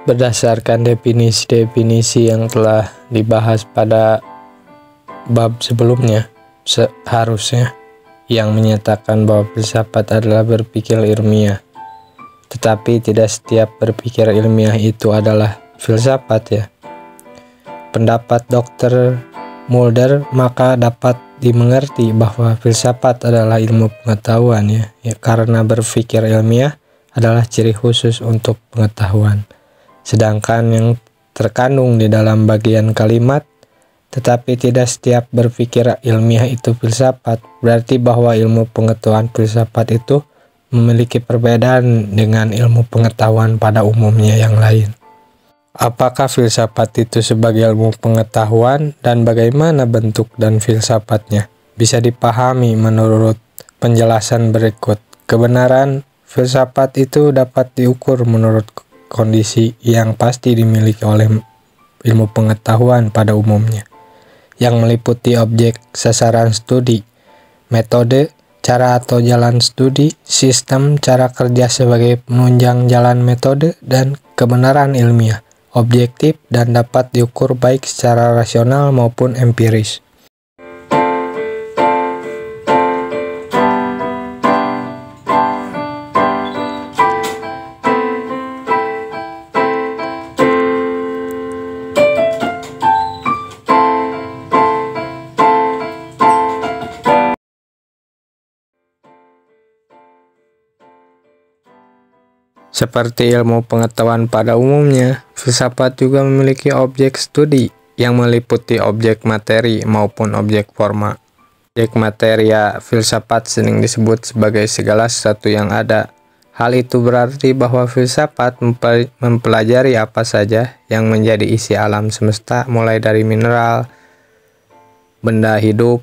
Berdasarkan definisi-definisi yang telah dibahas pada bab sebelumnya, seharusnya yang menyatakan bahwa filsafat adalah berpikir ilmiah. Tetapi tidak setiap berpikir ilmiah itu adalah filsafat ya. Pendapat Dr. Mulder maka dapat dimengerti bahwa filsafat adalah ilmu pengetahuan ya, karena berpikir ilmiah adalah ciri khusus untuk pengetahuan. Sedangkan yang terkandung di dalam bagian kalimat, tetapi tidak setiap berpikir ilmiah itu filsafat, berarti bahwa ilmu pengetahuan filsafat itu memiliki perbedaan dengan ilmu pengetahuan pada umumnya yang lain. Apakah filsafat itu sebagai ilmu pengetahuan dan bagaimana bentuk dan filsafatnya? Bisa dipahami menurut penjelasan berikut. Kebenaran filsafat itu dapat diukur menurut kondisi yang pasti dimiliki oleh ilmu pengetahuan pada umumnya, yang meliputi objek, sasaran studi, metode, cara atau jalan studi, sistem, cara kerja sebagai penunjang jalan metode, dan kebenaran ilmiah, objektif dan dapat diukur baik secara rasional maupun empiris. Seperti ilmu pengetahuan pada umumnya, filsafat juga memiliki objek studi yang meliputi objek materi maupun objek forma. Objek materia filsafat sering disebut sebagai segala sesuatu yang ada. Hal itu berarti bahwa filsafat mempelajari apa saja yang menjadi isi alam semesta, mulai dari mineral, benda hidup,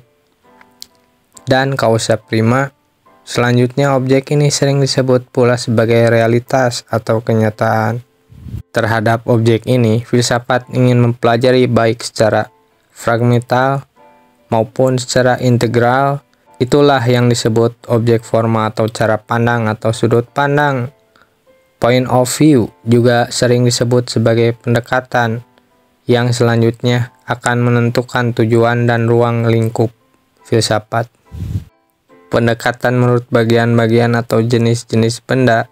dan kausa prima. Selanjutnya, objek ini sering disebut pula sebagai realitas atau kenyataan. Terhadap objek ini, filsafat ingin mempelajari baik secara fragmental maupun secara integral. Itulah yang disebut objek forma atau cara pandang atau sudut pandang. Point of view juga sering disebut sebagai pendekatan yang selanjutnya akan menentukan tujuan dan ruang lingkup filsafat. Pendekatan menurut bagian-bagian atau jenis-jenis benda,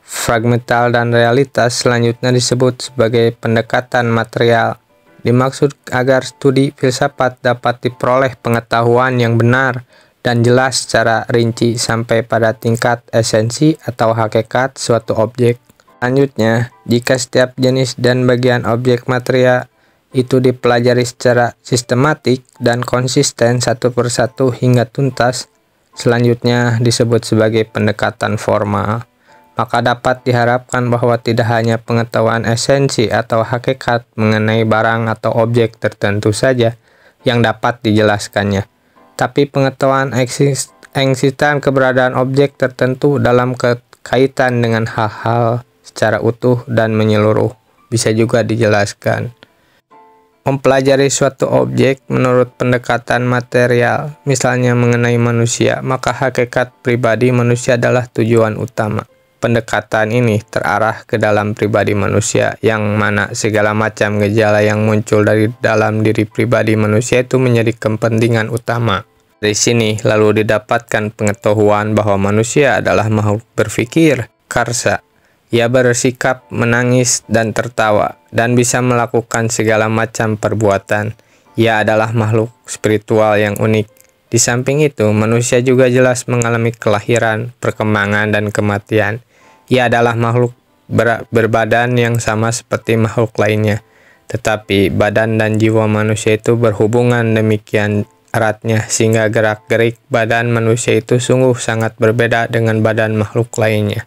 fragmental dan realitas selanjutnya disebut sebagai pendekatan material. Dimaksud agar studi filsafat dapat diperoleh pengetahuan yang benar dan jelas secara rinci sampai pada tingkat esensi atau hakikat suatu objek. Selanjutnya, jika setiap jenis dan bagian objek material itu dipelajari secara sistematik dan konsisten satu persatu hingga tuntas, selanjutnya disebut sebagai pendekatan formal. Maka dapat diharapkan bahwa tidak hanya pengetahuan esensi atau hakikat mengenai barang atau objek tertentu saja yang dapat dijelaskannya, tapi pengetahuan eksistensi keberadaan objek tertentu dalam kaitan dengan hal-hal secara utuh dan menyeluruh bisa juga dijelaskan. Mempelajari suatu objek menurut pendekatan material, misalnya mengenai manusia, maka hakikat pribadi manusia adalah tujuan utama. Pendekatan ini terarah ke dalam pribadi manusia, yang mana segala macam gejala yang muncul dari dalam diri pribadi manusia itu menjadi kepentingan utama. Dari sini lalu didapatkan pengetahuan bahwa manusia adalah makhluk berpikir, karsa. Ia bersikap, menangis, dan tertawa, dan bisa melakukan segala macam perbuatan. Ia adalah makhluk spiritual yang unik. Di samping itu, manusia juga jelas mengalami kelahiran, perkembangan, dan kematian. Ia adalah makhluk berbadan yang sama seperti makhluk lainnya. Tetapi badan dan jiwa manusia itu berhubungan demikian eratnya, sehingga gerak-gerik badan manusia itu sungguh sangat berbeda dengan badan makhluk lainnya.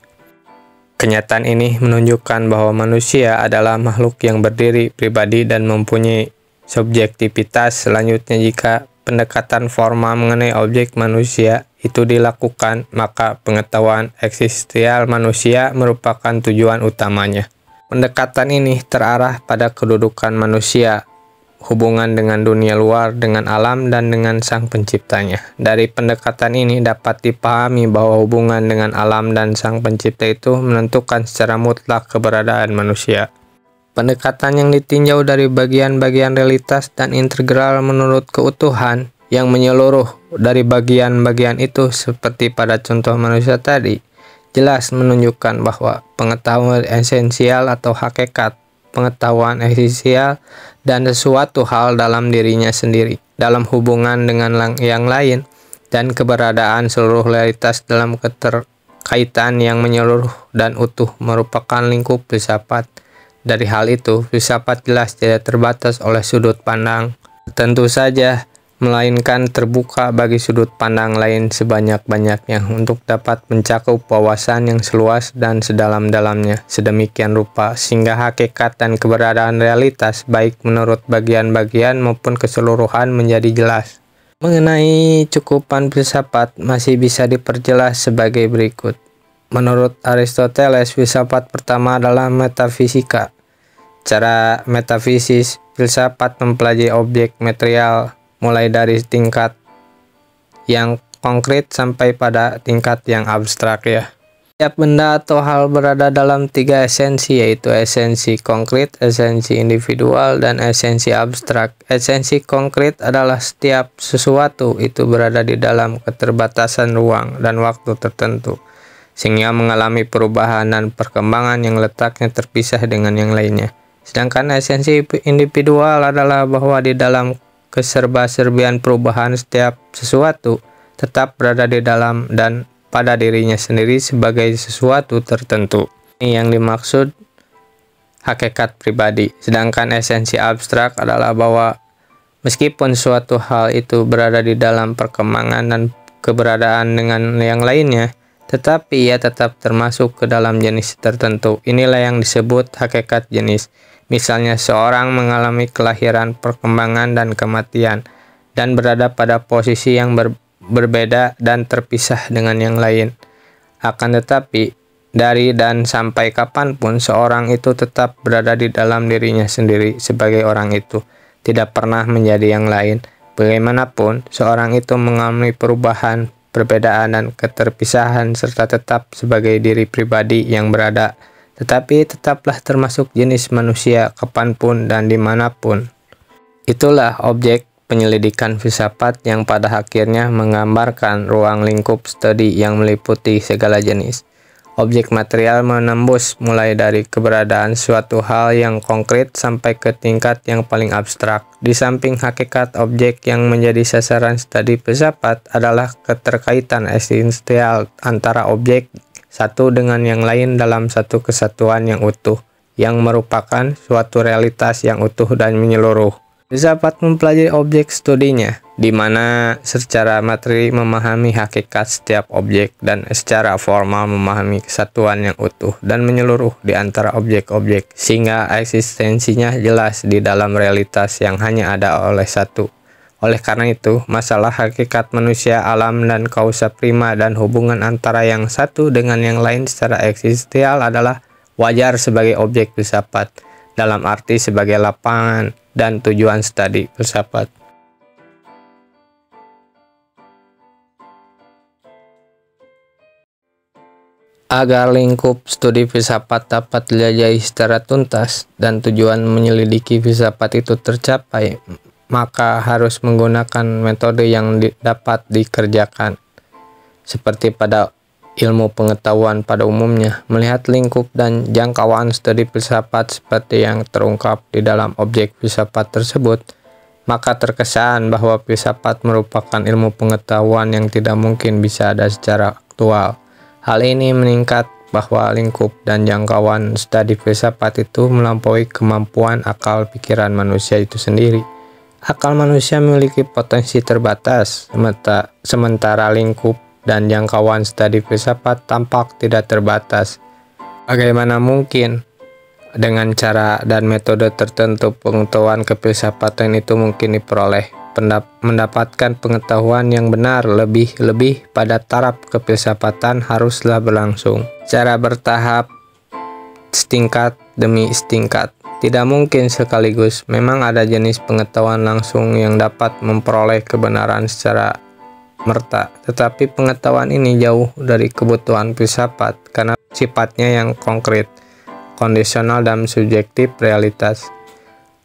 Kenyataan ini menunjukkan bahwa manusia adalah makhluk yang berdiri, pribadi, dan mempunyai subjektivitas. Selanjutnya, jika pendekatan formal mengenai objek manusia itu dilakukan, maka pengetahuan eksistensial manusia merupakan tujuan utamanya. Pendekatan ini terarah pada kedudukan manusia hubungan dengan dunia luar, dengan alam, dan dengan sang penciptanya. Dari pendekatan ini dapat dipahami bahwa hubungan dengan alam dan sang pencipta itu menentukan secara mutlak keberadaan manusia. Pendekatan yang ditinjau dari bagian-bagian realitas dan integral menurut keutuhan yang menyeluruh dari bagian-bagian itu, seperti pada contoh manusia tadi, jelas menunjukkan bahwa pengetahuan esensial atau hakikat, pengetahuan esensial dan sesuatu hal dalam dirinya sendiri, dalam hubungan dengan yang lain, dan keberadaan seluruh realitas dalam keterkaitan yang menyeluruh dan utuh merupakan lingkup filsafat. Dari hal itu, filsafat jelas tidak terbatas oleh sudut pandang tentu saja, melainkan terbuka bagi sudut pandang lain sebanyak-banyaknya untuk dapat mencakup wawasan yang seluas dan sedalam-dalamnya, sedemikian rupa sehingga hakikat dan keberadaan realitas baik menurut bagian-bagian maupun keseluruhan menjadi jelas. Mengenai cukupan filsafat masih bisa diperjelas sebagai berikut. Menurut Aristoteles, filsafat pertama adalah metafisika. Cara metafisis, filsafat mempelajari objek material mulai dari tingkat yang konkret sampai pada tingkat yang abstrak ya. Setiap benda atau hal berada dalam tiga esensi, yaitu esensi konkret, esensi individual, dan esensi abstrak. Esensi konkret adalah setiap sesuatu itu berada di dalam keterbatasan ruang dan waktu tertentu, sehingga mengalami perubahan dan perkembangan yang letaknya terpisah dengan yang lainnya. Sedangkan esensi individual adalah bahwa di dalam keserba-serbian perubahan setiap sesuatu tetap berada di dalam dan pada dirinya sendiri sebagai sesuatu tertentu. Ini yang dimaksud hakikat pribadi. Sedangkan esensi abstrak adalah bahwa meskipun suatu hal itu berada di dalam perkembangan dan keberadaan dengan yang lainnya, tetapi ia tetap termasuk ke dalam jenis tertentu. Inilah yang disebut hakikat jenis. Misalnya seorang mengalami kelahiran, perkembangan, dan kematian, dan berada pada posisi yang berbeda dan terpisah dengan yang lain. Akan tetapi, dari dan sampai kapanpun seorang itu tetap berada di dalam dirinya sendiri sebagai orang itu, tidak pernah menjadi yang lain. Bagaimanapun, seorang itu mengalami perubahan, perbedaan, dan keterpisahan, serta tetap sebagai diri pribadi yang berada, tetapi tetaplah termasuk jenis manusia kapanpun dan dimanapun. Itulah objek penyelidikan filsafat yang pada akhirnya menggambarkan ruang lingkup studi yang meliputi segala jenis. Objek material menembus mulai dari keberadaan suatu hal yang konkret sampai ke tingkat yang paling abstrak. Di samping hakikat objek yang menjadi sasaran studi filsafat adalah keterkaitan esensial antara objek satu dengan yang lain dalam satu kesatuan yang utuh, yang merupakan suatu realitas yang utuh dan menyeluruh. Filsafat mempelajari objek studinya, di mana secara materi memahami hakikat setiap objek dan secara formal memahami kesatuan yang utuh dan menyeluruh di antara objek-objek, sehingga eksistensinya jelas di dalam realitas yang hanya ada oleh satu. Oleh karena itu, masalah hakikat manusia, alam, dan kausa prima dan hubungan antara yang satu dengan yang lain secara eksistensial adalah wajar sebagai objek filsafat, dalam arti sebagai lapangan dan tujuan studi filsafat. Agar lingkup studi filsafat dapat dijelajahi secara tuntas dan tujuan menyelidiki filsafat itu tercapai, maka harus menggunakan metode yang dapat dikerjakan. Seperti pada ilmu pengetahuan pada umumnya, melihat lingkup dan jangkauan studi filsafat seperti yang terungkap di dalam objek filsafat tersebut, maka terkesan bahwa filsafat merupakan ilmu pengetahuan yang tidak mungkin bisa ada secara aktual. Hal ini meningkat bahwa lingkup dan jangkauan studi filsafat itu melampaui kemampuan akal pikiran manusia itu sendiri. Akal manusia memiliki potensi terbatas, sementara lingkup dan jangkauan studi filsafat tampak tidak terbatas. Bagaimana mungkin dengan cara dan metode tertentu pengetahuan kefilsafatan itu mungkin diperoleh? Mendapatkan pengetahuan yang benar lebih pada taraf kefilsafatan haruslah berlangsung secara bertahap, setingkat demi setingkat. tidak mungkin sekaligus. Memang ada jenis pengetahuan langsung yang dapat memperoleh kebenaran secara merta, tetapi pengetahuan ini jauh dari kebutuhan filsafat karena sifatnya yang konkret, kondisional, dan subjektif realitas.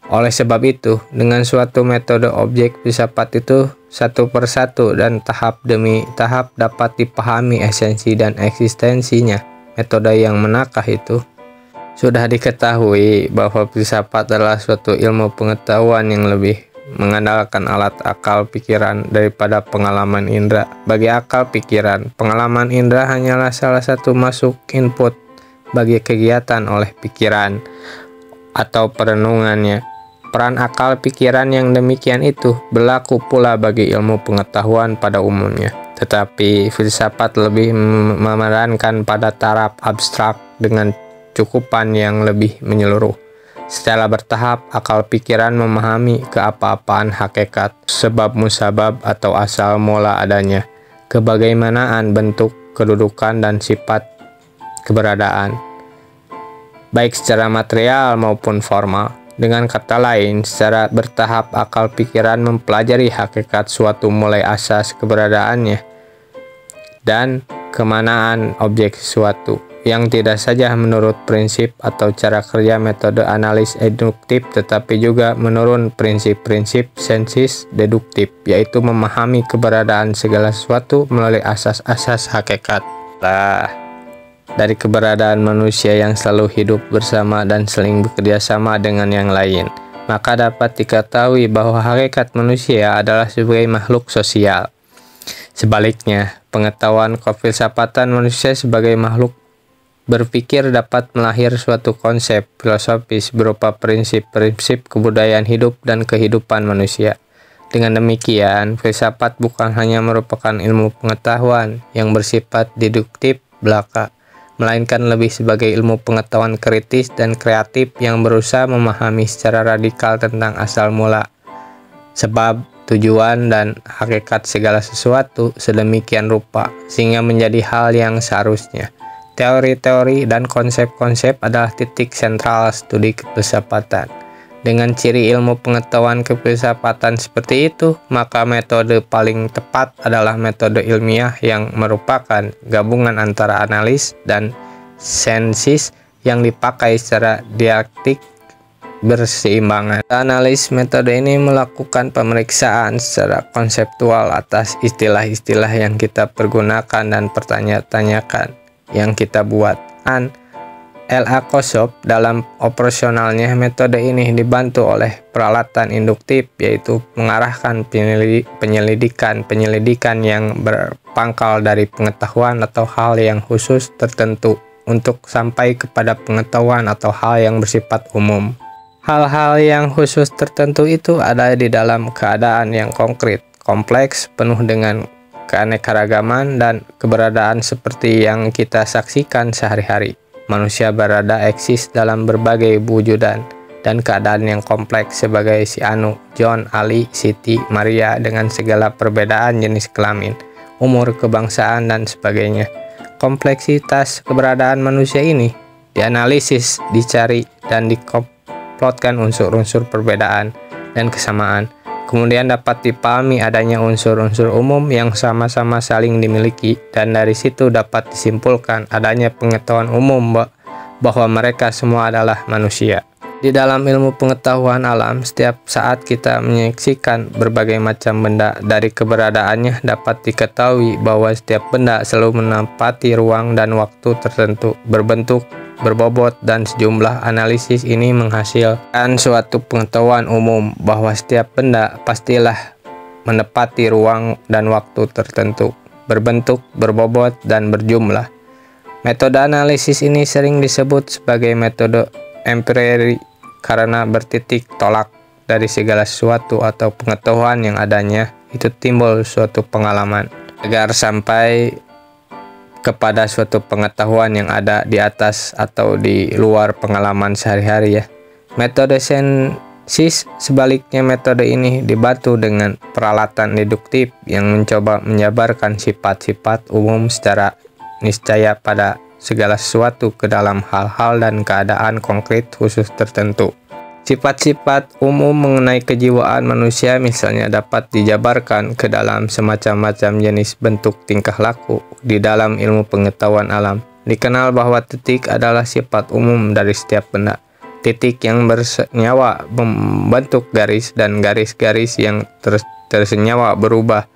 Oleh sebab itu, dengan suatu metode objek filsafat itu satu persatu dan tahap demi tahap dapat dipahami esensi dan eksistensinya. Metode yang menakah itu sudah diketahui bahwa filsafat adalah suatu ilmu pengetahuan yang lebih mengandalkan alat akal pikiran daripada pengalaman indera. Bagi akal pikiran, pengalaman indera hanyalah salah satu masuk input bagi kegiatan oleh pikiran atau perenungannya. Peran akal pikiran yang demikian itu berlaku pula bagi ilmu pengetahuan pada umumnya. Tetapi filsafat lebih memerankan pada taraf abstrak dengan cukupan yang lebih menyeluruh. Secara bertahap, akal pikiran memahami keapa-apaan hakikat, sebab musabab atau asal mula adanya, kebagaimanaan bentuk, kedudukan, dan sifat keberadaan, baik secara material maupun formal. Dengan kata lain, secara bertahap akal pikiran mempelajari hakikat suatu mulai asas keberadaannya dan kemanaan objek sesuatu, yang tidak saja menurut prinsip atau cara kerja metode analis induktif, tetapi juga menurut prinsip-prinsip sensis deduktif, yaitu memahami keberadaan segala sesuatu melalui asas-asas hakikat. Dari keberadaan manusia yang selalu hidup bersama dan saling bekerja sama dengan yang lain, maka dapat diketahui bahwa hakikat manusia adalah sebagai makhluk sosial. Sebaliknya, pengetahuan kefilsafatan manusia sebagai makhluk berpikir dapat melahir suatu konsep filosofis berupa prinsip-prinsip kebudayaan hidup dan kehidupan manusia. Dengan demikian, filsafat bukan hanya merupakan ilmu pengetahuan yang bersifat deduktif belaka, melainkan lebih sebagai ilmu pengetahuan kritis dan kreatif yang berusaha memahami secara radikal tentang asal mula, sebab, tujuan, dan hakikat segala sesuatu sedemikian rupa, sehingga menjadi hal yang seharusnya. Teori-teori dan konsep-konsep adalah titik sentral studi kefilsafatan. Dengan ciri ilmu pengetahuan kefilsafatan seperti itu, maka metode paling tepat adalah metode ilmiah yang merupakan gabungan antara analis dan sensis yang dipakai secara dialektik berseimbangan. Analis metode ini melakukan pemeriksaan secara konseptual atas istilah-istilah yang kita pergunakan dan pertanya-tanyakan yang kita buat. L.A. Kossoff dalam operasionalnya metode ini dibantu oleh peralatan induktif, yaitu mengarahkan penyelidikan yang berpangkal dari pengetahuan atau hal yang khusus tertentu untuk sampai kepada pengetahuan atau hal yang bersifat umum. Hal-hal yang khusus tertentu itu ada di dalam keadaan yang konkret, kompleks, penuh dengan keanekaragaman dan keberadaan seperti yang kita saksikan sehari-hari. Manusia berada eksis dalam berbagai wujudan dan keadaan yang kompleks sebagai si Anu, John, Ali, Siti, Maria dengan segala perbedaan jenis kelamin, umur, kebangsaan, dan sebagainya. Kompleksitas keberadaan manusia ini dianalisis, dicari, dan dikomplotkan unsur-unsur perbedaan dan kesamaan. Kemudian dapat dipahami adanya unsur-unsur umum yang sama-sama saling dimiliki, dan dari situ dapat disimpulkan adanya pengetahuan umum bahwa mereka semua adalah manusia. Di dalam ilmu pengetahuan alam, setiap saat kita menyaksikan berbagai macam benda. Dari keberadaannya dapat diketahui bahwa setiap benda selalu menempati ruang dan waktu tertentu, berbentuk, berbobot, dan sejumlah analisis ini menghasilkan suatu pengetahuan umum bahwa setiap benda pastilah menepati ruang dan waktu tertentu, berbentuk, berbobot, dan berjumlah. Metode analisis ini sering disebut sebagai metode empiri karena bertitik tolak dari segala sesuatu atau pengetahuan yang adanya itu timbul suatu pengalaman. Agar sampai kepada suatu pengetahuan yang ada di atas atau di luar pengalaman sehari-hari ya. Metode sensis sebaliknya, metode ini dibantu dengan peralatan deduktif yang mencoba menjabarkan sifat-sifat umum secara niscaya pada segala sesuatu ke dalam hal-hal dan keadaan konkret khusus tertentu. Sifat-sifat umum mengenai kejiwaan manusia misalnya dapat dijabarkan ke dalam semacam-macam jenis bentuk tingkah laku di dalam ilmu pengetahuan alam. Dikenal bahwa titik adalah sifat umum dari setiap benda. Titik yang bersenyawa membentuk garis dan garis-garis yang tersenyawa berubah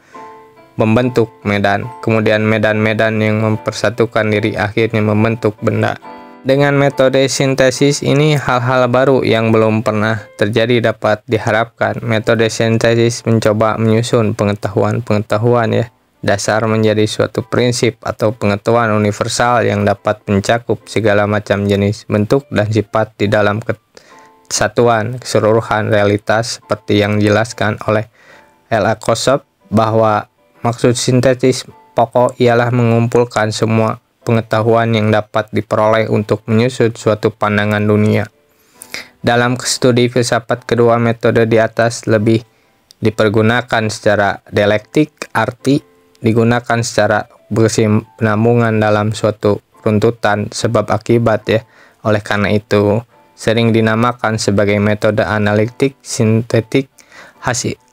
membentuk medan. Kemudian medan-medan yang mempersatukan diri akhirnya membentuk benda. Dengan metode sintesis ini hal-hal baru yang belum pernah terjadi dapat diharapkan. Metode sintesis mencoba menyusun pengetahuan-pengetahuan dasar menjadi suatu prinsip atau pengetahuan universal yang dapat mencakup segala macam jenis, bentuk, dan sifat di dalam kesatuan keseluruhan realitas seperti yang dijelaskan oleh L.A. bahwa maksud sintesis pokok ialah mengumpulkan semua pengetahuan yang dapat diperoleh untuk menyusun suatu pandangan dunia. Dalam studi filsafat, kedua metode di atas lebih dipergunakan secara dialektik, arti digunakan secara berkesinambungan dalam suatu runtutan sebab akibat Oleh karena itu, sering dinamakan sebagai metode analitik sintetik,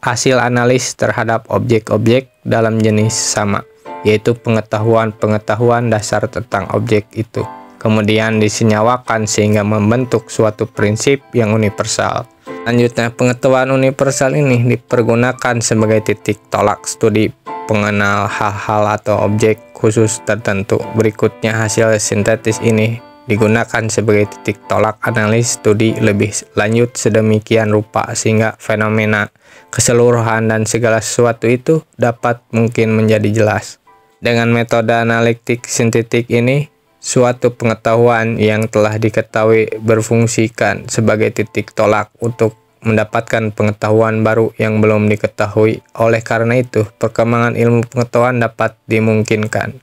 hasil analis terhadap objek-objek dalam jenis sama, yaitu pengetahuan-pengetahuan dasar tentang objek itu, kemudian disenyawakan sehingga membentuk suatu prinsip yang universal. Selanjutnya, pengetahuan universal ini dipergunakan sebagai titik tolak studi pengenal hal-hal atau objek khusus tertentu. Berikutnya, hasil sintetis ini digunakan sebagai titik tolak analis studi lebih lanjut sedemikian rupa sehingga fenomena keseluruhan dan segala sesuatu itu dapat mungkin menjadi jelas. Dengan metode analitik sintetik ini, suatu pengetahuan yang telah diketahui berfungsikan sebagai titik tolak untuk mendapatkan pengetahuan baru yang belum diketahui. Oleh karena itu, perkembangan ilmu pengetahuan dapat dimungkinkan.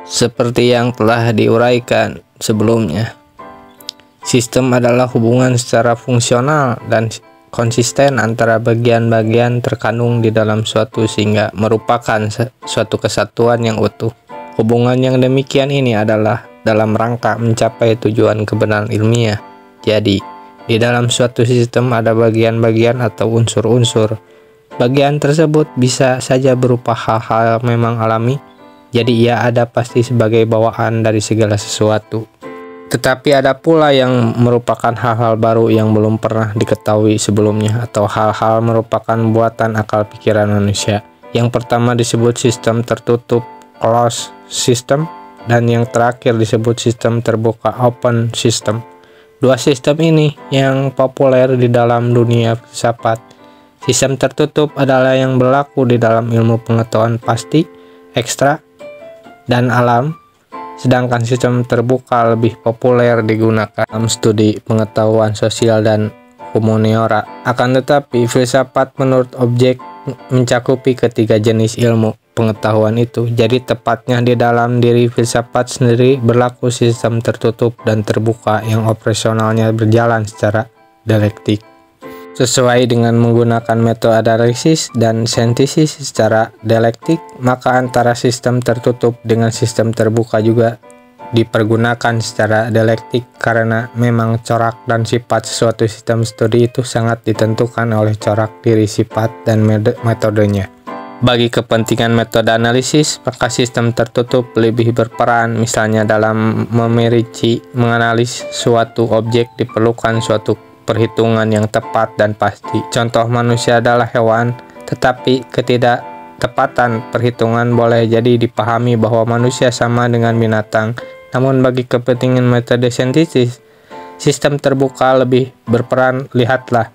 Seperti yang telah diuraikan sebelumnya, sistem adalah hubungan secara fungsional dan konsisten antara bagian-bagian terkandung di dalam suatu sehingga merupakan suatu kesatuan yang utuh. Hubungan yang demikian ini adalah dalam rangka mencapai tujuan kebenaran ilmiah. Jadi, di dalam suatu sistem ada bagian-bagian atau unsur-unsur. Bagian tersebut bisa saja berupa hal-hal memang alami, jadi ia ada pasti sebagai bawaan dari segala sesuatu. Tetapi ada pula yang merupakan hal-hal baru yang belum pernah diketahui sebelumnya, atau hal-hal merupakan buatan akal pikiran manusia. Yang pertama disebut sistem tertutup, closed system, dan yang terakhir disebut sistem terbuka, open system. Dua sistem ini yang populer di dalam dunia filsafat. Sistem tertutup adalah yang berlaku di dalam ilmu pengetahuan pasti, ekstra, dan alam. Sedangkan sistem terbuka lebih populer digunakan dalam studi pengetahuan sosial dan humaniora. Akan tetapi, filsafat menurut objek mencakupi ketiga jenis ilmu pengetahuan itu. Jadi tepatnya di dalam diri filsafat sendiri berlaku sistem tertutup dan terbuka yang operasionalnya berjalan secara dialektik. Sesuai dengan menggunakan metode analisis dan sintesis secara dialektik, maka antara sistem tertutup dengan sistem terbuka juga dipergunakan secara dialektik karena memang corak dan sifat suatu sistem studi itu sangat ditentukan oleh corak diri sifat dan metodenya. Bagi kepentingan metode analisis, maka sistem tertutup lebih berperan, misalnya dalam memerinci menganalisis suatu objek diperlukan suatu perhitungan yang tepat dan pasti. Contoh, manusia adalah hewan, tetapi ketidaktepatan perhitungan boleh jadi dipahami bahwa manusia sama dengan binatang. Namun bagi kepentingan metode sintesis, sistem terbuka lebih berperan. Lihatlah,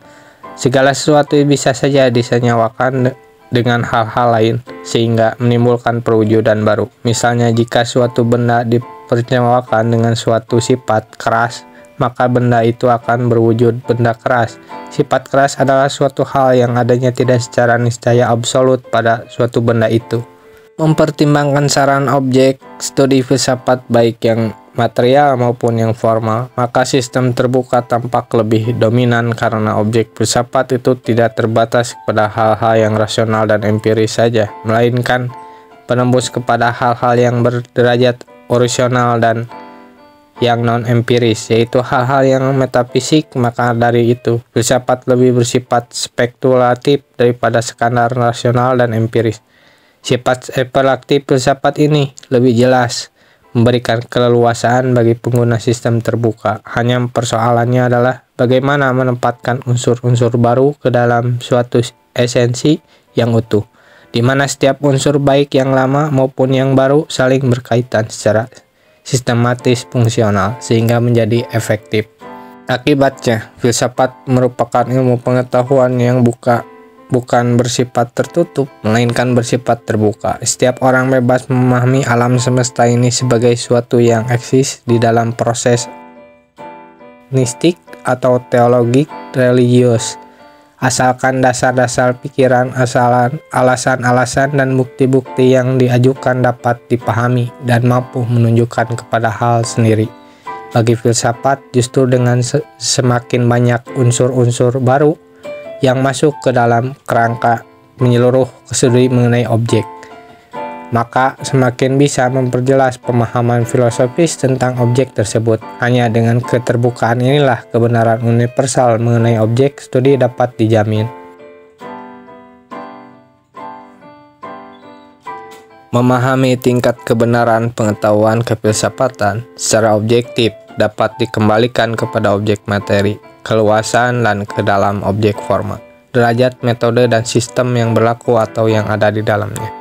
segala sesuatu bisa saja disenyawakan dengan hal-hal lain sehingga menimbulkan perwujudan baru. Misalnya, jika suatu benda dipersenyawakan dengan suatu sifat keras, maka benda itu akan berwujud benda keras. Sifat keras adalah suatu hal yang adanya tidak secara niscaya absolut pada suatu benda itu. Mempertimbangkan saran objek studi filsafat baik yang material maupun yang formal, maka sistem terbuka tampak lebih dominan karena objek filsafat itu tidak terbatas kepada hal-hal yang rasional dan empiris saja, melainkan penembus kepada hal-hal yang berderajat orisinal dan yang non-empiris, yaitu hal-hal yang metafisik. Maka dari itu, filsafat lebih bersifat spekulatif daripada sekadar rasional dan empiris. Sifat spekulatif filsafat ini lebih jelas memberikan keleluasaan bagi pengguna sistem terbuka. Hanya persoalannya adalah bagaimana menempatkan unsur-unsur baru ke dalam suatu esensi yang utuh, di mana setiap unsur baik yang lama maupun yang baru saling berkaitan secara sistematis fungsional sehingga menjadi efektif. Akibatnya, filsafat merupakan ilmu pengetahuan yang bukan bersifat tertutup, melainkan bersifat terbuka. Setiap orang bebas memahami alam semesta ini sebagai suatu yang eksis di dalam proses mistik atau teologik religius, asalkan dasar-dasar pikiran, alasan-alasan dan bukti-bukti yang diajukan dapat dipahami dan mampu menunjukkan kepada hal sendiri. Bagi filsafat, justru dengan semakin banyak unsur-unsur baru yang masuk ke dalam kerangka menyeluruh studi mengenai objek, maka semakin bisa memperjelas pemahaman filosofis tentang objek tersebut. Hanya dengan keterbukaan inilah kebenaran universal mengenai objek studi dapat dijamin. Memahami tingkat kebenaran pengetahuan kefilsafatan secara objektif dapat dikembalikan kepada objek materi, keluasan, dan ke dalam objek forma, derajat, metode, dan sistem yang berlaku atau yang ada di dalamnya.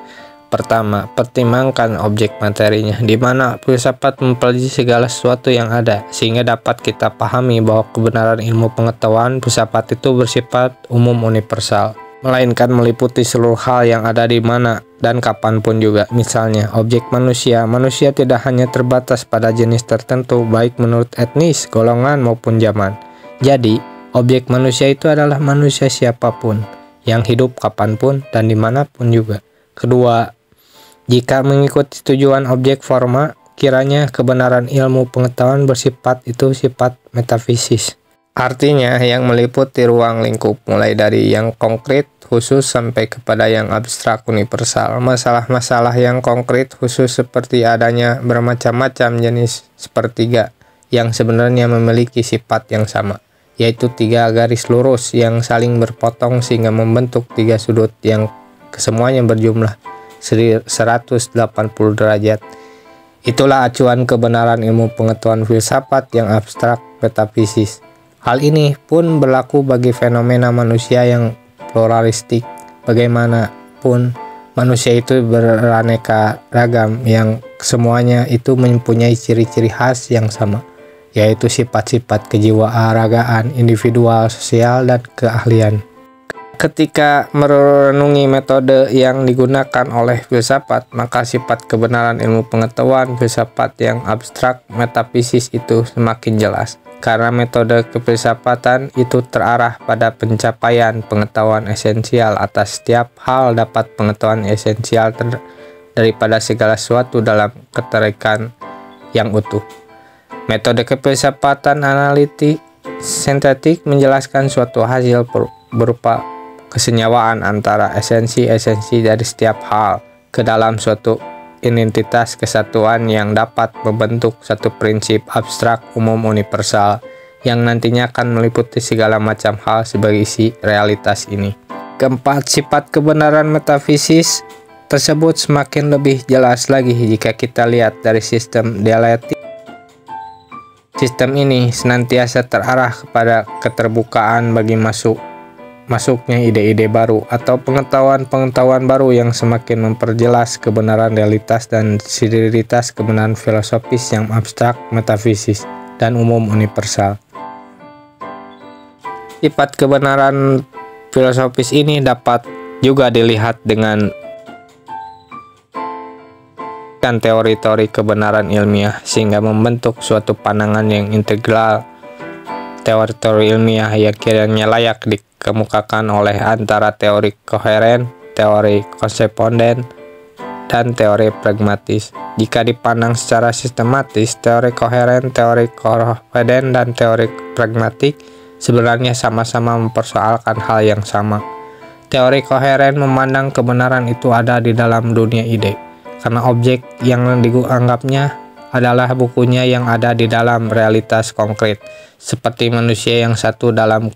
Pertama, pertimbangkan objek materinya, di mana filsafat mempelajari segala sesuatu yang ada, sehingga dapat kita pahami bahwa kebenaran ilmu pengetahuan filsafat itu bersifat umum universal, melainkan meliputi seluruh hal yang ada di mana dan kapanpun juga. Misalnya, objek manusia tidak hanya terbatas pada jenis tertentu, baik menurut etnis, golongan, maupun zaman. Jadi, objek manusia itu adalah manusia siapapun, yang hidup kapanpun dan dimanapun juga. Kedua, jika mengikuti tujuan objek forma, kiranya kebenaran ilmu pengetahuan bersifat itu sifat metafisis. Artinya yang meliputi ruang lingkup, mulai dari yang konkret khusus sampai kepada yang abstrak universal. Masalah-masalah yang konkret khusus seperti adanya bermacam-macam jenis sepertiga yang sebenarnya memiliki sifat yang sama, yaitu tiga garis lurus yang saling berpotong sehingga membentuk tiga sudut yang kesemuanya berjumlah 180 derajat. Itulah acuan kebenaran ilmu pengetahuan filsafat yang abstrak metafisis. Hal ini pun berlaku bagi fenomena manusia yang pluralistik. Bagaimanapun manusia itu beraneka ragam yang semuanya itu mempunyai ciri-ciri khas yang sama, yaitu sifat-sifat kejiwaan, individual, sosial, dan keahlian. Ketika merenungi metode yang digunakan oleh filsafat, maka sifat kebenaran ilmu pengetahuan filsafat yang abstrak metafisis itu semakin jelas. Karena metode kefilsafatan itu terarah pada pencapaian pengetahuan esensial atas setiap hal, dapat pengetahuan esensial daripada segala sesuatu dalam keterikan yang utuh. Metode kefilsafatan analitik sintetik menjelaskan suatu hasil berupa kesenyawaan antara esensi-esensi dari setiap hal ke dalam suatu identitas kesatuan yang dapat membentuk satu prinsip abstrak umum universal yang nantinya akan meliputi segala macam hal sebagai isi realitas ini. Keempat, sifat kebenaran metafisis tersebut semakin lebih jelas lagi jika kita lihat dari sistem dialektik. Sistem ini senantiasa terarah kepada keterbukaan bagi masuknya ide-ide baru atau pengetahuan-pengetahuan baru yang semakin memperjelas kebenaran realitas dan soliditas kebenaran filosofis yang abstrak, metafisis, dan umum universal. Sifat kebenaran filosofis ini dapat juga dilihat dengan teori-teori kebenaran ilmiah sehingga membentuk suatu pandangan yang integral. Teori-teori ilmiah yang kiranya layak dikemukakan oleh antara teori koheren, teori koresponden, dan teori pragmatis. Jika dipandang secara sistematis, teori koheren, teori koresponden, dan teori pragmatik sebenarnya sama-sama mempersoalkan hal yang sama. Teori koheren memandang kebenaran itu ada di dalam dunia ide, karena objek yang dianggapnya adalah bukunya yang ada di dalam realitas konkret, seperti manusia yang satu dalam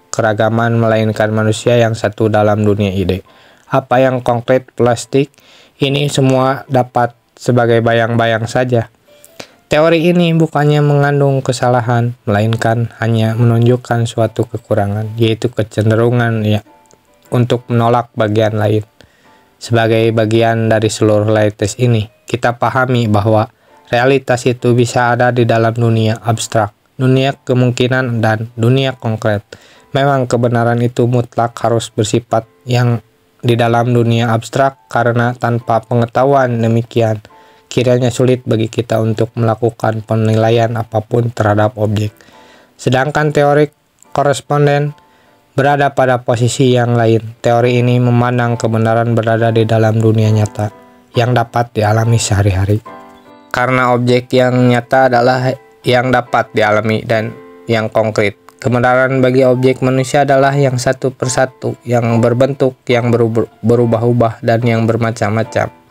keragaman melainkan manusia yang satu dalam dunia ide. Apa yang konkret plastik, ini semua dapat sebagai bayang-bayang saja. Teori ini bukannya mengandung kesalahan, melainkan hanya menunjukkan suatu kekurangan, yaitu kecenderungan untuk menolak bagian lain. Sebagai bagian dari seluruh realitas ini, kita pahami bahwa realitas itu bisa ada di dalam dunia abstrak, dunia kemungkinan, dan dunia konkret. Memang kebenaran itu mutlak harus bersifat yang di dalam dunia abstrak, karena tanpa pengetahuan demikian, kiranya sulit bagi kita untuk melakukan penilaian apapun terhadap objek. Sedangkan teori koresponden berada pada posisi yang lain. Teori ini memandang kebenaran berada di dalam dunia nyata yang dapat dialami sehari-hari. Karena objek yang nyata adalah yang dapat dialami dan yang konkret. Kebenaran bagi objek manusia adalah yang satu persatu, yang berbentuk, yang berubah-ubah, dan yang bermacam-macam.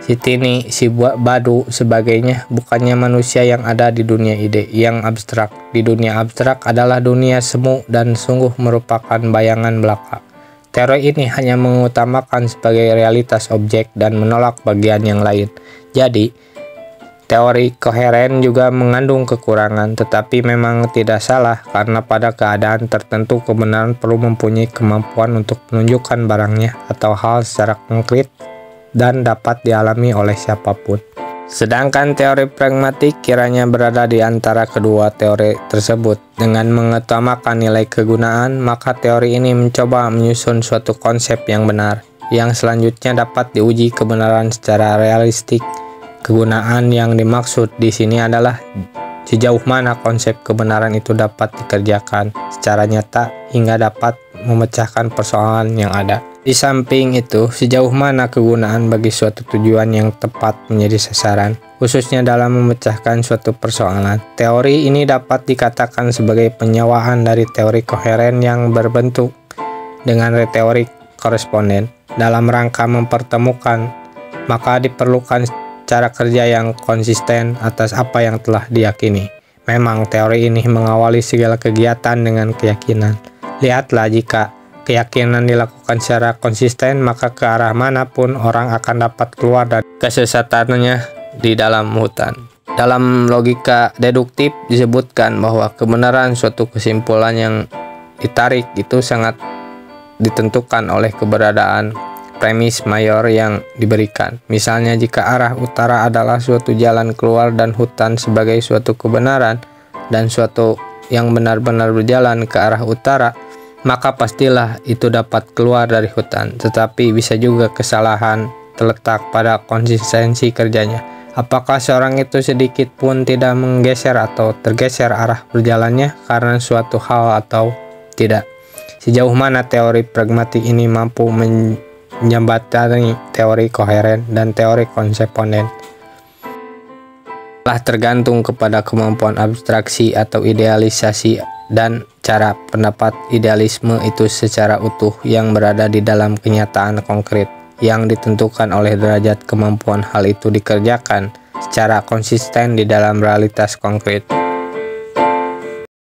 Si Tini, si Badu, sebagainya bukannya manusia yang ada di dunia ide, yang abstrak. Di dunia abstrak adalah dunia semu dan sungguh merupakan bayangan belaka. Teori ini hanya mengutamakan sebagai realitas objek dan menolak bagian yang lain. Jadi, teori koheren juga mengandung kekurangan, tetapi memang tidak salah karena pada keadaan tertentu kebenaran perlu mempunyai kemampuan untuk menunjukkan barangnya atau hal secara konkret dan dapat dialami oleh siapapun. Sedangkan teori pragmatik kiranya berada di antara kedua teori tersebut. Dengan mengutamakan nilai kegunaan, maka teori ini mencoba menyusun suatu konsep yang benar, yang selanjutnya dapat diuji kebenaran secara realistik. Kegunaan yang dimaksud di sini adalah sejauh mana konsep kebenaran itu dapat dikerjakan secara nyata hingga dapat memecahkan persoalan yang ada. Di samping itu, sejauh mana kegunaan bagi suatu tujuan yang tepat menjadi sasaran, khususnya dalam memecahkan suatu persoalan. Teori ini dapat dikatakan sebagai penyewaan dari teori koheren yang berbentuk dengan teori koresponden. Dalam rangka mempertemukan, maka diperlukan cara kerja yang konsisten atas apa yang telah diyakini. Memang teori ini mengawali segala kegiatan dengan keyakinan. Lihatlah, jika keyakinan dilakukan secara konsisten, maka ke arah manapun orang akan dapat keluar dari kesesatannya di dalam hutan. Dalam logika deduktif disebutkan bahwa kebenaran suatu kesimpulan yang ditarik itu sangat ditentukan oleh keberadaan premis mayor yang diberikan. Misalnya, jika arah utara adalah suatu jalan keluar dan hutan sebagai suatu kebenaran, dan suatu yang benar-benar berjalan ke arah utara, maka pastilah itu dapat keluar dari hutan. Tetapi bisa juga kesalahan terletak pada konsistensi kerjanya. Apakah seorang itu sedikit pun tidak menggeser atau tergeser arah berjalannya karena suatu hal atau tidak? Sejauh mana teori pragmatik ini mampu menjembatani teori koheren dan teori koresponden telah tergantung kepada kemampuan abstraksi atau idealisasi dan cara pendapat idealisme itu secara utuh yang berada di dalam kenyataan konkret yang ditentukan oleh derajat kemampuan hal itu dikerjakan secara konsisten di dalam realitas konkret.